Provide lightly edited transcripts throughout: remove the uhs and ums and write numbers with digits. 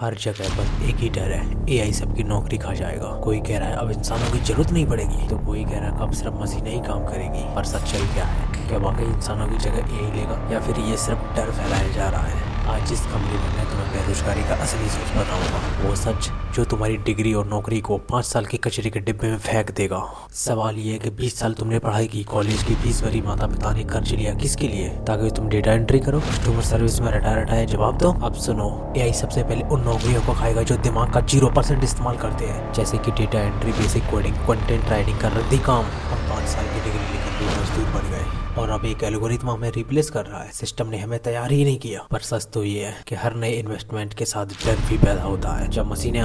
हर जगह बस एक ही डर है, एआई सबकी नौकरी खा जाएगा। कोई कह रहा है अब इंसानों की जरूरत नहीं पड़ेगी, तो कोई कह रहा है अब सिर्फ मशीनें ही काम करेगी। पर सच्चाई क्या है? क्या वाकई इंसानों की जगह एआई लेगा, या फिर ये सिर्फ डर फैलाया जा रहा है? आज जिस कमरे में मैं तुम्हें बेरोजगारी का असली सोच बताऊंगा, वो सच जो तुम्हारी डिग्री और नौकरी को 5 साल के कचरे के डिब्बे में फेंक देगा। सवाल ये है कि 20 साल तुमने पढ़ाई की, कॉलेज की फीस भरी, माता पिता ने कर्ज लिया, किसके लिए? ताकि तुम डेटा एंट्री करो, कस्टमर सर्विस में रटा रटाए जवाब दो। अब सुनो, एआई सबसे पहले उन नौकरियों को खाएगा जो दिमाग का 0% इस्तेमाल करते हैं, जैसे कि data entry, basic coding, content writing का रद्दी काम। हम 5 साल की डिग्री लेकर भी मजदूर बन गए और अब एक एल्गोरिथम हमें रिप्लेस कर रहा है। सिस्टम ने हमें तैयार ही नहीं किया। पर सच तो ये है कि हर नए इन्वेस्टमेंट के साथ डर भी पैदा होता है। जब मशीनें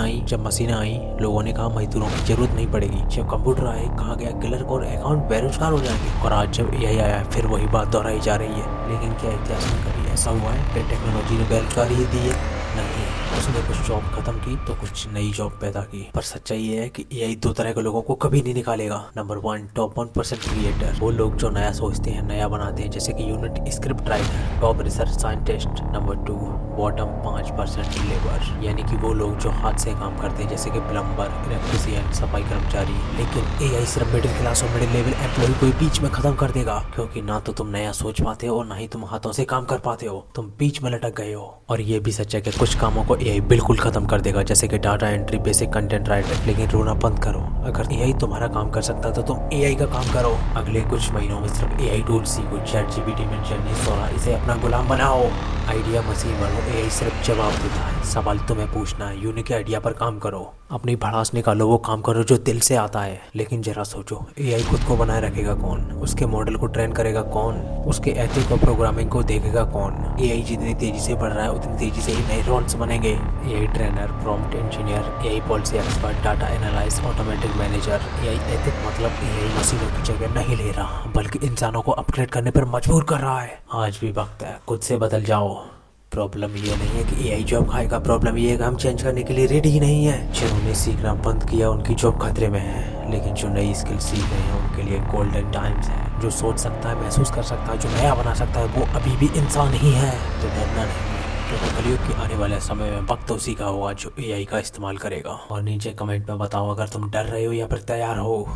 आई लोगों ने कहा मजदूरों की जरूरत नहीं पड़ेगी। जब कंप्यूटर आए कहा गया क्लर्क और अकाउंट बेरोजगार हो जाएंगे। और आज जब एआई आया फिर वही बात दोहराई जा रही है। लेकिन क्या इतिहास में कभी ऐसा हुआ है कि टेक्नोलॉजी ने बेरोजगारी ही दी है? नहीं, उसने कुछ जॉब खत्म की तो कुछ नई जॉब पैदा की। पर सच्चाई ये है कि एआई दो तरह के लोगों को कभी नहीं निकालेगा। नंबर 1, टॉप 1% क्रिएटर, वो लोग जो नया सोचते हैं, नया बनाते हैं, जैसे कि unit script writer, top research scientist. Number 2, bottom 5% labour, यानी कि वो लोग जो हाथ से काम करते हैं, जैसे कि प्लम्बर, इलेक्ट्रिशियन, सफाई कर्मचारी। लेकिन एआई सिर्फ मिडिल क्लास और मिडिल लेवल एम्प्लॉय को बीच में खत्म कर देगा, क्योंकि ना तो तुम नया सोच पाते हो और ना ही तुम हाथों से काम कर पाते हो। तुम बीच में लटक गए हो। और ये भी सच है कि कुछ कामों को एआई बिल्कुल खत्म कर देगा, जैसे कि data entry, basic content writer. लेकिन रोना बंद करो, अगर एआई तुम्हारा काम कर सकता तो तुम एआई का काम करो। अगले कुछ महीनों में सिर्फ एआई टूल सीखो, ChatGPT में जर्नी 16, इसे अपना गुलाम बनाओ। आइडिया मशीन बनो, एआई सिर्फ जवाब देता है, सवाल तुम्हें पूछना है। यूनिक आइडिया पर काम करो, अपनी भड़ास निकालो, वो काम करो जो दिल से आता है। लेकिन जरा सोचो, एआई खुद को बनाए रखेगा कौन? उसके मॉडल को ट्रेन करेगा कौन? उसके एथिक और प्रोग्रामिंग को देखेगा कौन? एआई जितनी तेजी से बढ़ रहा है उतनी तेजी से ही नए रोल्स बनेंगे। AI trainer, prompt engineer, AI policy expert, data analyst, automatic manager. AI ethic मतलब एआई मशीनों की जगह नहीं ले रहा, बल्कि इंसानों को अपग्रेड करने पर मजबूर कर रहा है। आज भी वक्त है, खुद से बदल जाओ। प्रॉब्लम ये नहीं है कि एआई जॉब खाएगा, प्रॉब्लम ये है कि हम चेंज करने के लिए रेडी ही नहीं है। जिन्होंने सीखना बंद किया उनकी जॉब खतरे में है, लेकिन जो नई स्किल सीख रहे हैं उनके लिए गोल्डन टाइम्स है। जो सोच सकता है, महसूस कर सकता है, जो नया बना सकता है, वो अभी भी इंसान ही है। तो डरना नहीं है, क्योंकि कलयुग के आने वाले समय में वक्त उसी का होगा जो एआई का इस्तेमाल करेगा। और नीचे कमेंट में बताओ अगर तुम डर रहे हो या फिर तैयार हो।